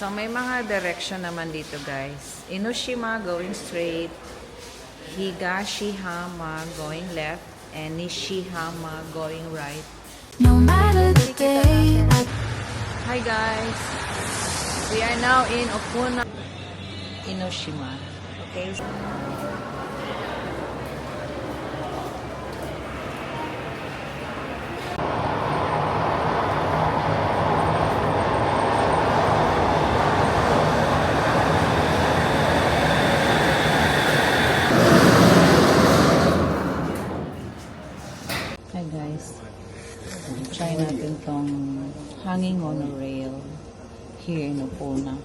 So, may mga direction naman dito, guys. Enoshima going straight, Higashihama going left, and Nishihama going right. No matter the day, Hi, guys. We are now in Okuna, Enoshima. Okay. Hi guys, try natin tong hanging monorail here in Okuna.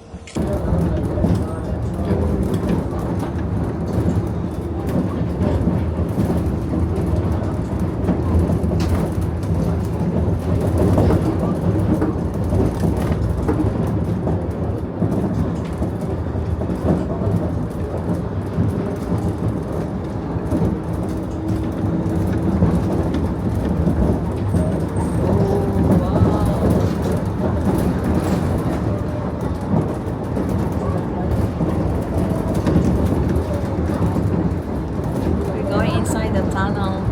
We're going inside the tunnel.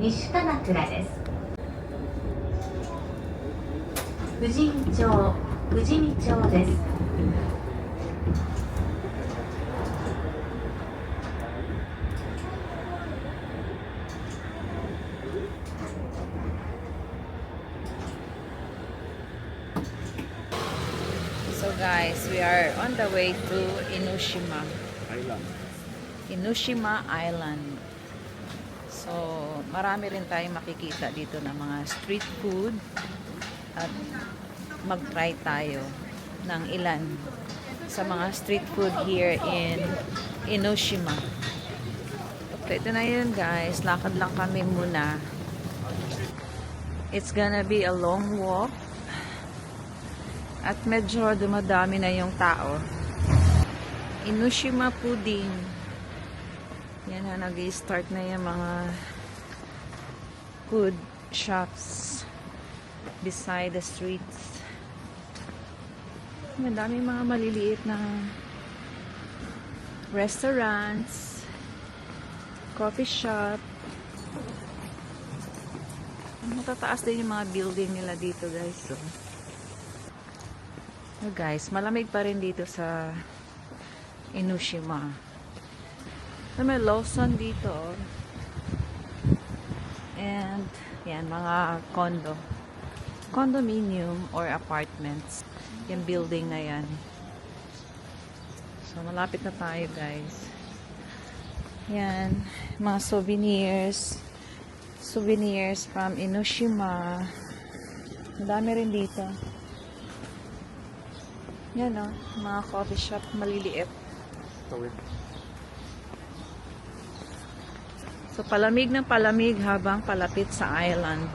Nishikamuraです。富士見町です。So guys, we are on the way to Enoshima. Enoshima Island. So, marami rin tayong makikita dito ng mga street food at mag-try tayo ng ilan sa mga street food here in Enoshima. Okay, ito na yun guys. Lakad lang kami muna. It's gonna be a long walk. At medyo dumadami na yung tao. Enoshima pudding. Yan na, nag-start na yung mga food shops beside the streets. Madami mga maliliit na restaurants, coffee shop. Matataas din yung mga building nila dito guys. So, guys, malamig pa rin dito sa Enoshima. So, may Lawson dito. And, yan, mga condominium or apartments. Yung building na yan. So, malapit na tayo, guys. Yan, mga souvenirs. Souvenirs from Enoshima. Madami rin dito. Yan, o. Mga coffee shop, maliliit. So, palamig ng palamig habang palapit sa island.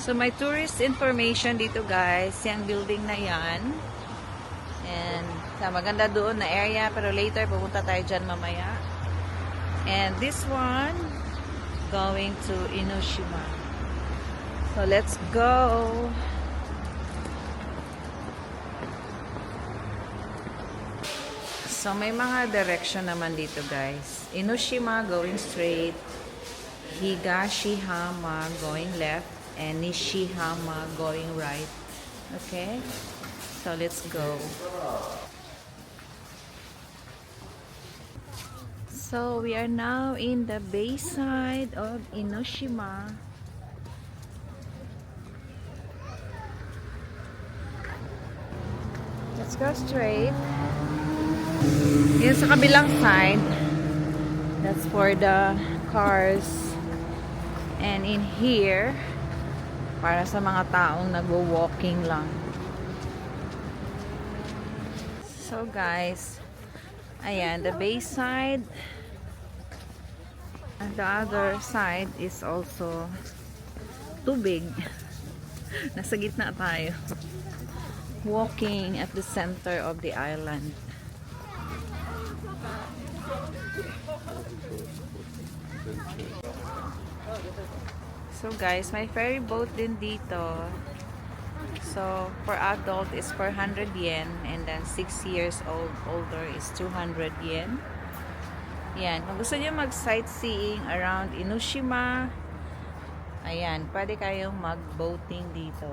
So, may tourist information dito guys. Yung building na yan. And, maganda doon na area. Pero later, pupunta tayo dyan mamaya. And this one, going to Enoshima. So, let's go! So, may mga direction naman dito, guys. Enoshima going straight, Higashihama going left, and Nishihama going right. Okay? So, let's go. So, we are now in the bayside of Enoshima. Let's go straight. Yun sa kabilang side. That's for the cars. And in here, para sa mga taong nagwo-walking lang. So guys, ayan, the bayside. And the other side is also tubig. Nasa gitna tayo. Walking at the center of the island. So guys, may ferry boat din dito. So for adult is 400 yen and then 6 years old older is 200 yen. Yan, kung gusto niyo mag sightseeing around Enoshima, ayan, pwede kayong mag boating dito.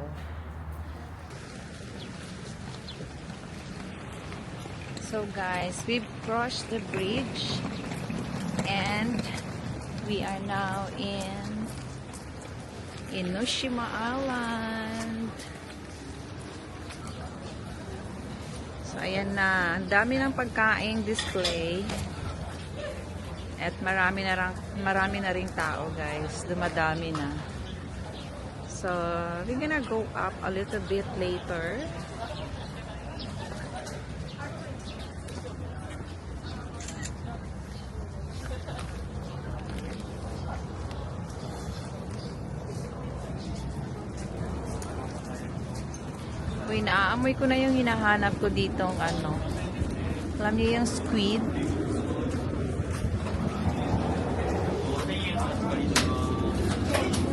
So guys, we've crossed the bridge and we are now in Enoshima Island. So ayan na, ang dami ng pagkaing display at marami na ring tao guys, dumadami na. So we're gonna go up a little bit later. Uy, naaamoy ko na yung hinahanap ko ditong ano. Alam niyo yung squid?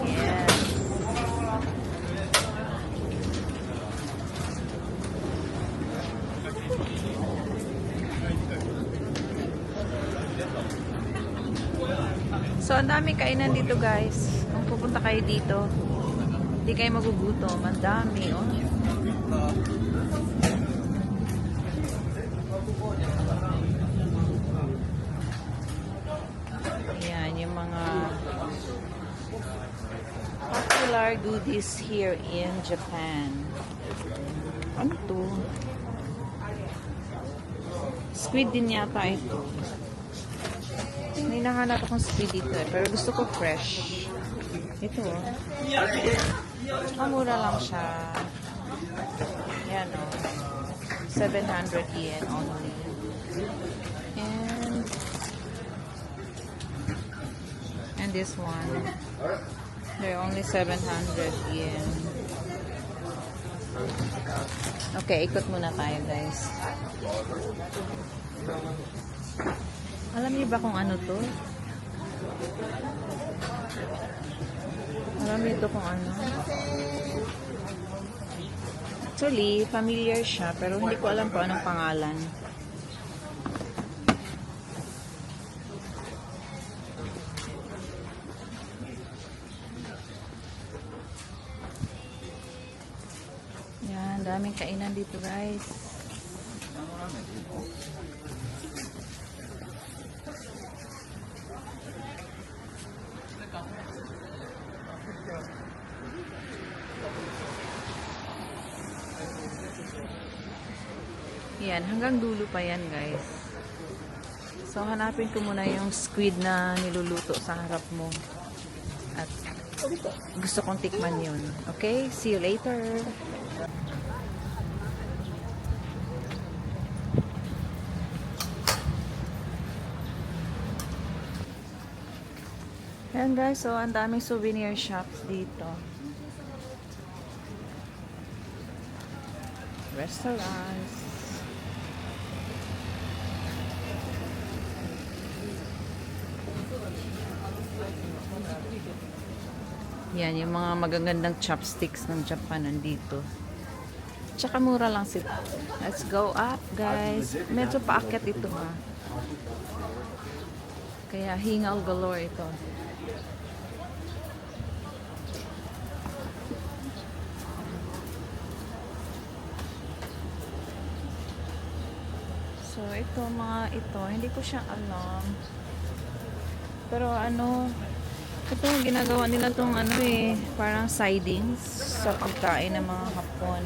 Yes. So, ang daming kainan dito guys. Kung pupunta kayo dito, hindi kayo magugutom. Ang dami, oh. Ayan, yung mga popular goodies here in Japan. Ano to? Squid din yata ito. May nahanap akong squid dito eh, pero gusto ko fresh. Ito, oh. Tsaka mura lang siya. Yan, oh. 700 yen only. And this one, they're only 700 yen. Okay, ikot muna tayo guys. Alam niyo ba kung ano to? Alam niyo ito kung ano? Actually, familiar siya, pero hindi ko alam kung anong pangalan. Yan, daming kainan dito guys. Yan, hanggang dulo pa yan guys. So hanapin ko muna yung squid na niluluto sa harap mo. At gusto kong tikman yun. Okay, see you later. Yan guys, so ang daming souvenir shops dito. Restaurants. Yan, yung mga magagandang chopsticks ng Japan nandito. Tsaka mura lang sila. Let's go up, guys. Medyo paakyat ito, ha. Kaya hingal galore ito. So, ito, mga ito, hindi ko siya alam. Pero ano, ito ginagawa nila tong ano eh, parang sidings sa pagkain ng mga Hapon.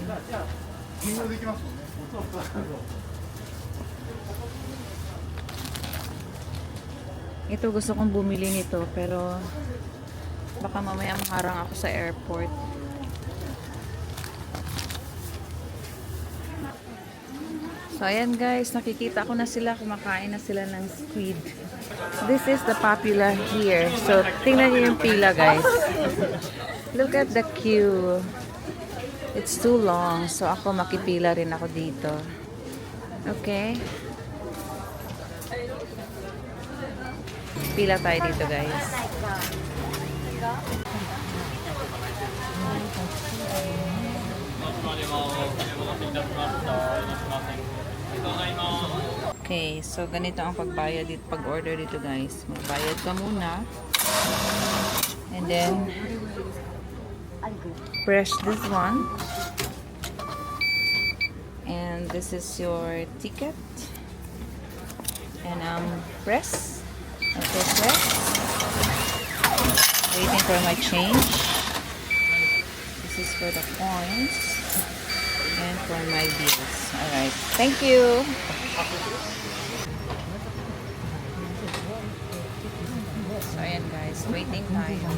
Ito gusto kong bumili nito pero baka mamaya maharang ako sa airport. So ayan guys, nakikita ko na sila, kumakain na sila ng squid. This is the popular here. So tingnan niyo yung pila guys. Look at the queue. It's too long. So ako makipila rin ako dito. Okay. Pila tayo dito guys. Okay, so ganito ang pagbayad dito, pag-order dito guys. Magbayad ka muna. And then press this one. And this is your ticket. And press. Okay, press. Waiting for my change. This is for the coins. And for my bills. Alright. Thank you. So, ayan guys. Waiting tayo.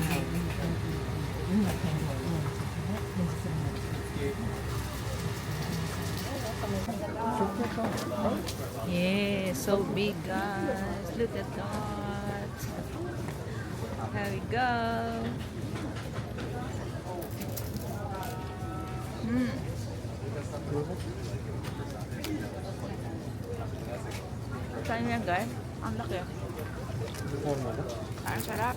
Yeah, so big guys. Look at that. Here we go. Saan yan guys? Ang laki. Ang sarap.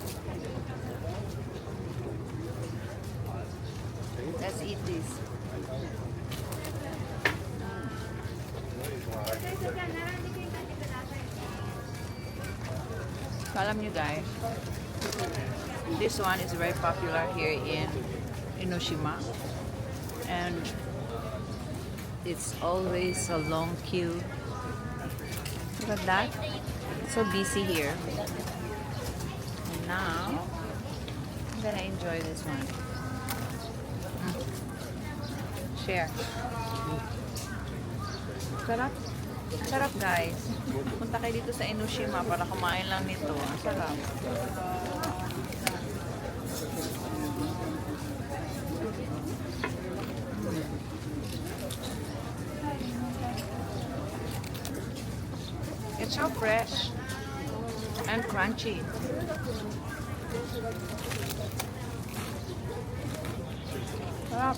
Let's eat this. So, alam nyo guys, this one is very popular here in Enoshima. And it's always a long queue. Look at that. It's so busy here. And now, I'm gonna enjoy this one. Share. Sarap. Sarap guys. Punta kayo dito sa Enoshima para kumain lang nito. Ang sarap. It's so fresh and crunchy. Sarap.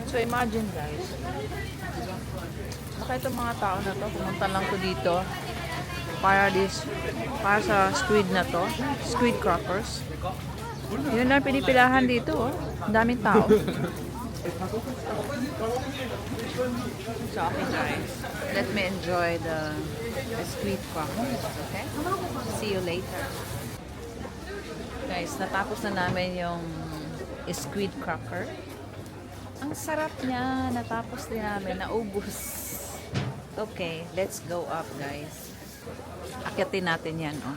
So imagine guys, baka itong mga tao na to, pumunta lang to dito para sa squid na to, squid crackers. Yun na pinipilahan dito, oh. Ang daming tao. So okay guys, let me enjoy the squid crackers, okay? See you later. Guys, natapos na namin yung squid cracker. Ang sarap niya. Natapos din namin. Naubos. Okay, let's go up, guys. Akyatin natin yan, oh.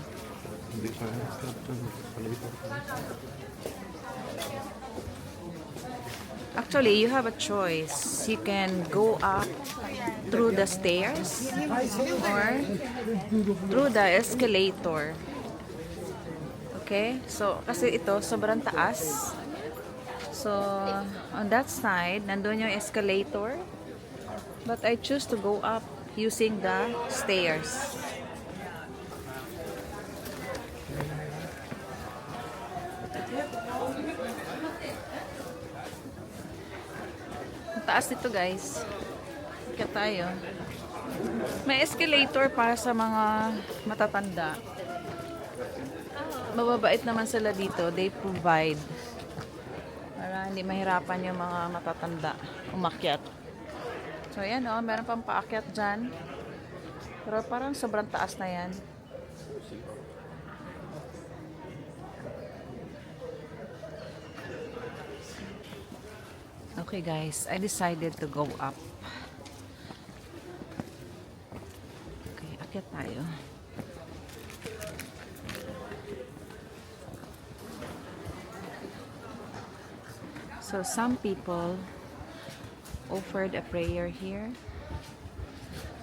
Actually, you have a choice. You can go up through the stairs or through the escalator. Okay? So, kasi ito, sobrang taas. So, on that side, nandun yung escalator. But I choose to go up using the stairs. Ang taas nito guys. Kaya tayo. May escalator para sa mga matatanda. Mababait naman sila dito. They provide. Para hindi mahirapan yung mga matatanda umakyat. So, ayan o. Meron pang paakyat dyan. Pero parang sobrang taas na yan. Okay guys, I decided to go up. Akyat tayo. So some people offered a prayer here,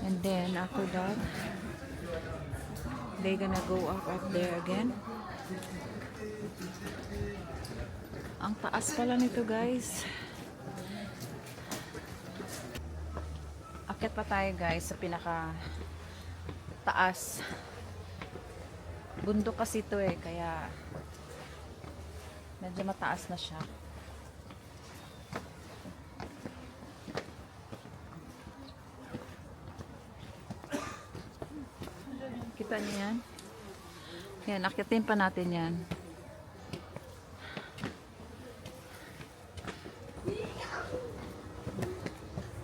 and then after that they gonna go up there again. Ang taas pala nito, guys. Akyat pa tayo, guys, sa pinaka taas. Bundok kasi ito eh, kaya medyo mataas na siya. Kita niyo yan? Yan, akyatin pa natin yan.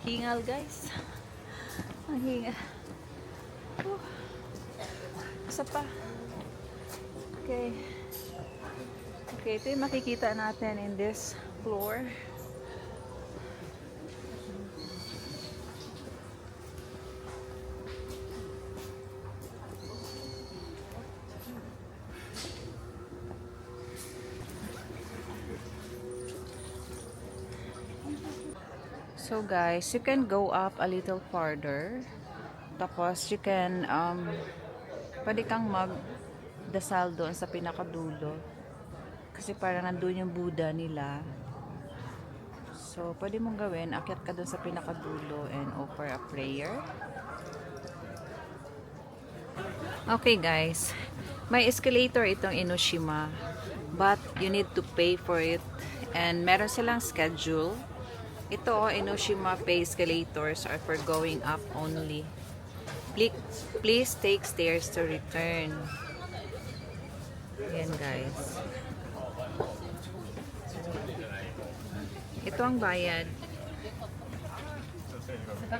Hingal, guys. Ang hingal. Isa pa. Okay. Okay, ito yung makikita natin in this floor. So guys, you can go up a little farther. Tapos you can pwede kang magdasal doon sa pinakadulo. Kasi parang nandun yung Buddha nila. So pwede mong gawin, akyat ka doon sa pinakadulo and offer a prayer. Okay guys, may escalator itong Enoshima, but you need to pay for it. And meron silang schedule. Ito, Enoshima pay escalators are for going up only. Please take stairs to return. Yan guys. Ito ang bayad.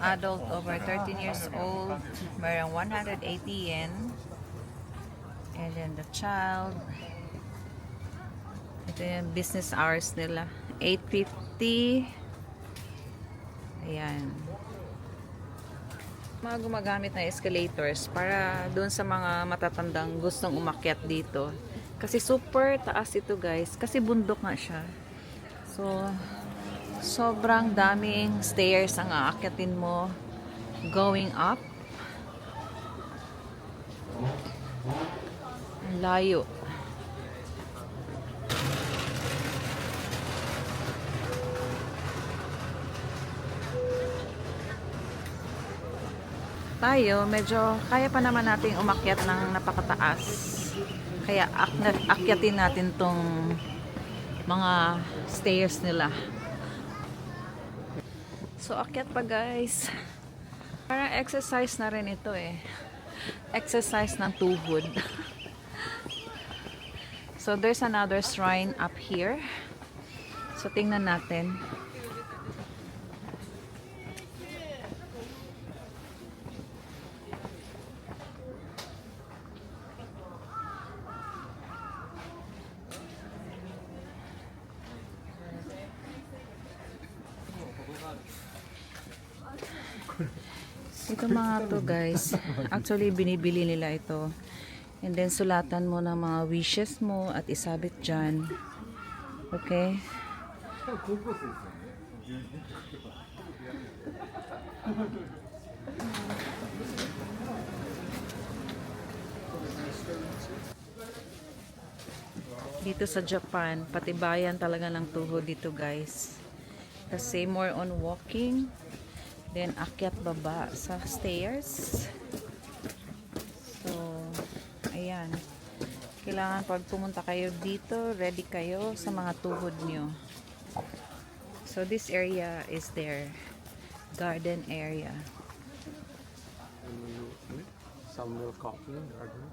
Adult over 13 years old, merong 180 yen. And then the child, ito yung business hours nila, 8:50. Ayan. Mga gumagamit na escalators para doon sa mga matatandang gustong umakyat dito. Kasi super taas ito guys. Kasi bundok nga siya. So, sobrang daming stairs ang aakyatin mo going up. Ang layo. Tayo, medyo kaya pa naman nating umakyat ng napakataas. Kaya akyatin natin tong mga stairs nila. So, akyat pa guys. Parang exercise na rin ito eh. Exercise ng tuhod. So, there's another shrine up here. So, tingnan natin. Ito mga to guys, actually binibili nila ito. And then sulatan mo ng mga wishes mo at isabit dyan. Okay? Dito sa Japan, patibayan talaga ng tuhod dito guys. Kasi more on walking. Then, akyat baba sa stairs. So, ayan. Kailangan pag pumunta kayo dito, ready kayo sa mga tuhod nyo. So, this area is their garden area. Samuel Cocking Garden.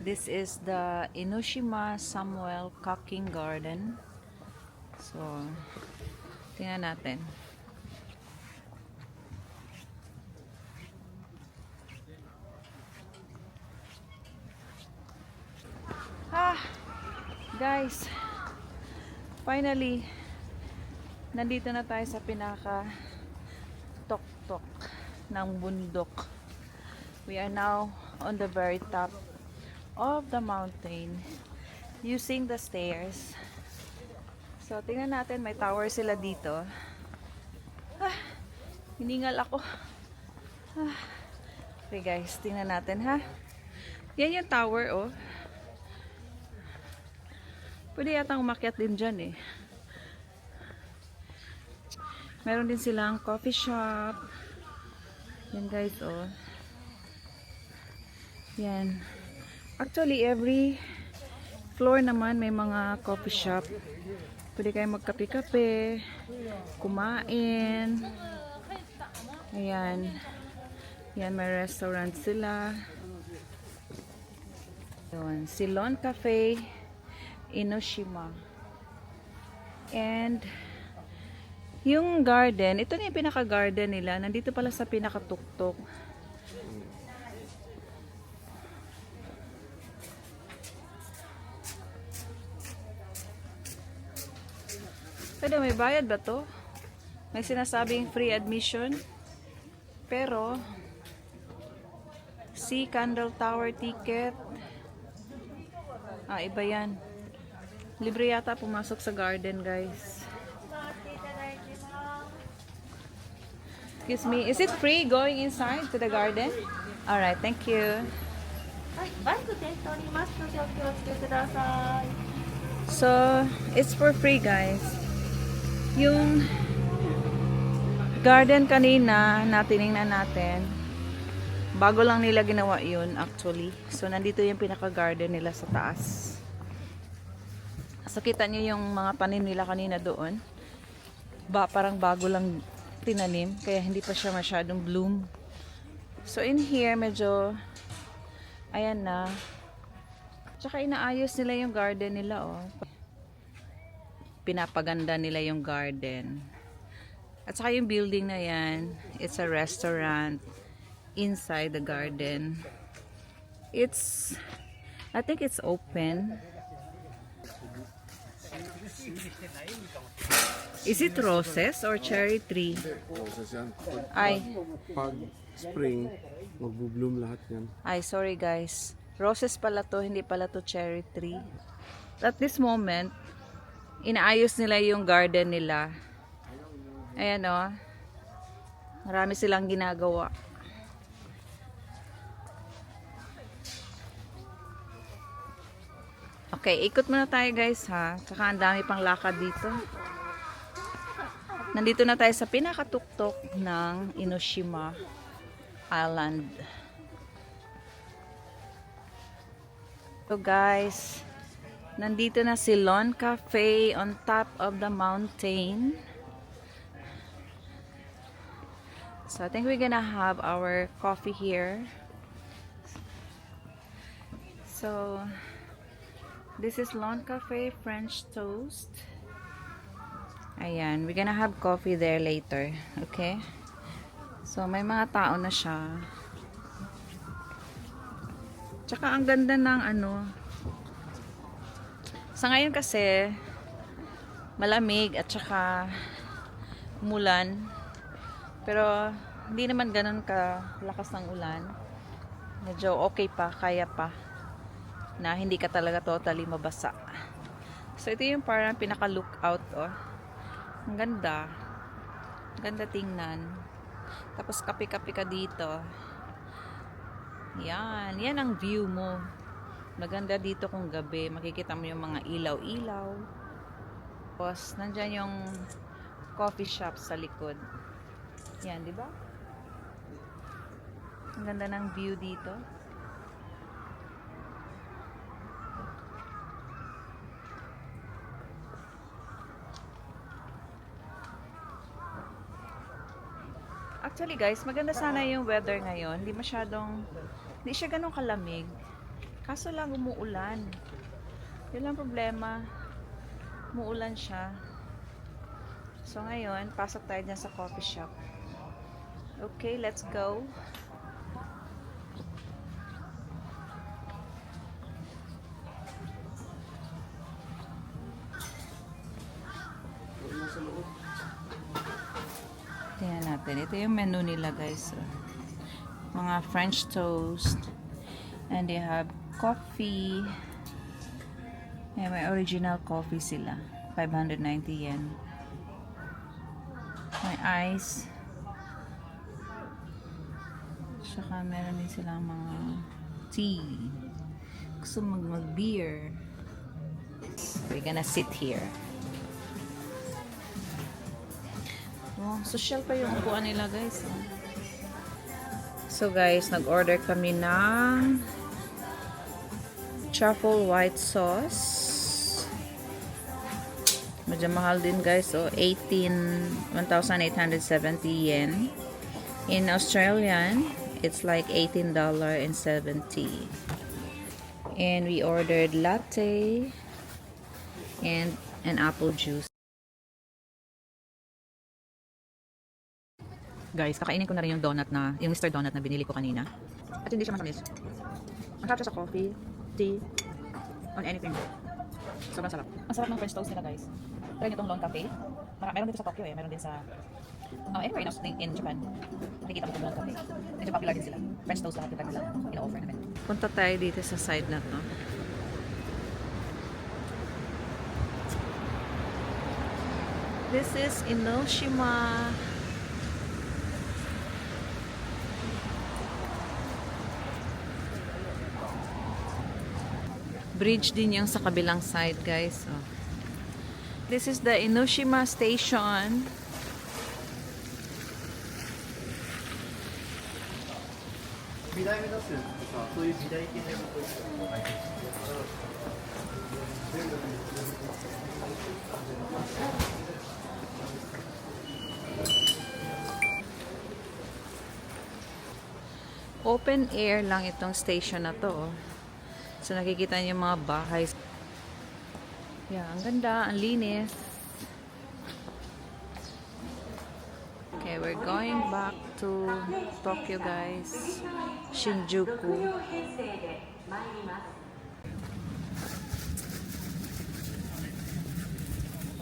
This is the Enoshima Samuel Cocking Garden. So, tingnan natin. Guys, finally nandito na tayo sa pinaka tok-tok ng bundok. We are now on the very top of the mountain using the stairs. So, tingnan natin, may tower sila dito. Hiningal ako. Okay guys, tingnan natin ha. Yan yung tower oh. Pwede yata umakyat din dyan eh. Meron din silang coffee shop. Yan guys oh. Yan. Actually every floor naman may mga coffee shop. Pwede kayo magkape-kape, kumain. Ayan. Yan, may restaurant sila. Yun, Ceylon Cafe, Enoshima. And yung garden, ito na yung pinaka-garden nila. Nandito pala sa pinaka-tuktok. Pero may bayad ba to? May sinasabing free admission. Pero Sea Candle Tower ticket. Iba yan. Libre yata pumasok sa garden, guys. Excuse me, is it free going inside to the garden? Alright, thank you. So, it's for free, guys. Yung garden kanina na tinignan natin, bago lang nila ginawa yun actually. So nandito yung pinaka-garden nila sa taas. So kita nyo yung mga tanim nila kanina doon. Parang bago lang tinanim, kaya hindi pa siya masyadong bloom. So in here medyo ayan na. Tsaka inaayos nila yung garden nila oh. Pinapaganda nila yung garden. At saka yung building na yan, it's a restaurant inside the garden. I think it's open. Is it roses or cherry tree? Roses yan. Ay, Pag spring, magbo-bloom lahat yan. sorry guys. Roses pala to, hindi pala to cherry tree. At this moment, inaayos nila yung garden nila. Ayan o. Marami silang ginagawa. Okay, ikot muna tayo guys ha. Tsaka ang dami pang lakad dito. Nandito na tayo sa pinakatuktok ng Enoshima Island. So guys, nandito na si Ceylon Cafe on top of the mountain. So I think we're gonna have our coffee here. So this is Ceylon Cafe French toast. Ayan, we're gonna have coffee there later. Okay? So may mga tao na siya. Tsaka ang ganda ng ano. Sa ngayon kasi malamig at tsaka umulan. Pero hindi naman ganun kalakas ng ulan. Medyo okay pa, kaya pa. Na hindi ka talaga totally mabasa. So ito yung parang pinaka-lookout oh. Ang ganda. Ang ganda tingnan. Tapos kape-kape ka dito. Yan. Yan ang view mo. Maganda dito kung gabi. Makikita mo yung mga ilaw-ilaw. Tapos nandyan yung coffee shop sa likod. Yan, di ba? Ang ganda ng view dito. Actually guys, maganda sana yung weather ngayon. Hindi siya ganun kalamig. Kaso lang umuulan. Yun lang problema. Umuulan siya. So ngayon, pasok tayo dyan sa coffee shop. Okay, let's go. Tingnan natin. natin. Ito yung menu nila guys. So, mga French toast. And they have coffee. May original coffee sila. 590 yen. May ice. Saka meron din silang mga tea. Gusto mag-beer. We're gonna sit here. Oh, social pa yung upuan nila guys. Oh. So guys, nag-order kami ng truffle white sauce. Medyo mahal din guys. So 1,870 yen. In Australian, it's like $18.70. And we ordered latte and an apple juice. Guys, kakainin ko na rin yung donut na, yung Mr. Donut na binili ko kanina. At hindi siya matamis. Ang sarap siya sa coffee, tea, on anything. Sobrang sarap. Ang sarap ng French toast nila guys. Try nyo itong Lone Cafe. Meron dito sa Tokyo eh. Meron din sa anywhere in Japan. Nakikita ko itong Lone Cafe. Medyo popular din sila. French toast lahat yung nila ina-offer namin. Punta tayo dito sa side na to. This is Enoshima. Bridge din yung sa kabilang side, guys. Oh. This is the Enoshima station. Open air lang itong station na to. Oh. So nakikita niyo yung mga bahay. Yeah, ang ganda, ang linis. Okay, we're going back to Tokyo, guys. Shinjuku.